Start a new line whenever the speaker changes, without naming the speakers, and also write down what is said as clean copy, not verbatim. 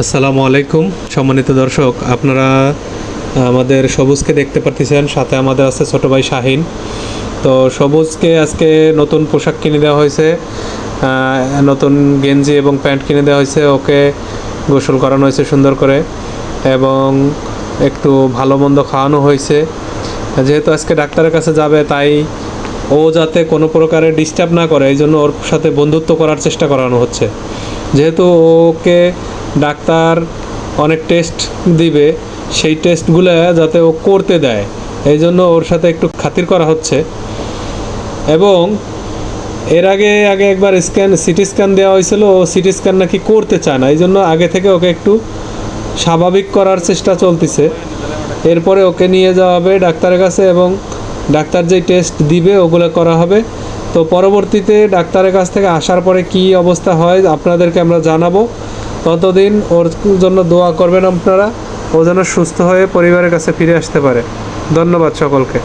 আসসালামু আলাইকুম সম্মানিত দর্শক, আপনারা আমাদের সবুজকে দেখতে পাচ্ছেন, সাথে আমাদের আছে ছোট ভাই শাহিন। তো সবুজকে আজকে নতুন পোশাক কিনে দেওয়া হয়েছে, নতুন গেঞ্জি এবং প্যান্ট কিনে দেওয়া হয়েছে। ওকে গোসল করানো হয়েছে সুন্দর করে এবং একটু ভালো মন্দ খাওয়ানো হয়েছে। যেহেতু আজকে ডাক্তারের কাছে যাবে, তাই ও যাতে কোনো প্রকারে ডিস্টার্ব না করে, এই জন্য ওর সাথে বন্ধুত্ব করার চেষ্টা করানো হচ্ছে। যেহেতু ওকে ডাক্তার অনেক টেস্ট দিবে, সেই টেস্টগুলো যাতে ও করতে দেয়, এই জন্য ওর সাথে একটু খাতির করা হচ্ছে। এবং এর আগে একবার সিটি স্ক্যান দেওয়া হয়েছিল, ও সিটি স্ক্যান নাকি করতে চায় না, এই জন্য আগে থেকে ওকে একটু স্বাভাবিক করার চেষ্টা চলতেছে। এরপরে ওকে নিয়ে যাওয়া হবে ডাক্তারের কাছে এবং ডাক্তার যেই টেস্ট দিবে ওগুলো করা হবে। তো পরবর্তীতে ডাক্তারের কাছ থেকে আসার পরে কি অবস্থা হয় আপনাদেরকে আমরা জানাবো। ততদিন ওর জন্য দোয়া করবেন আপনারা, ও যেন সুস্থ হয়ে পরিবারের কাছে ফিরে আসতে পারে। ধন্যবাদ সকলকে।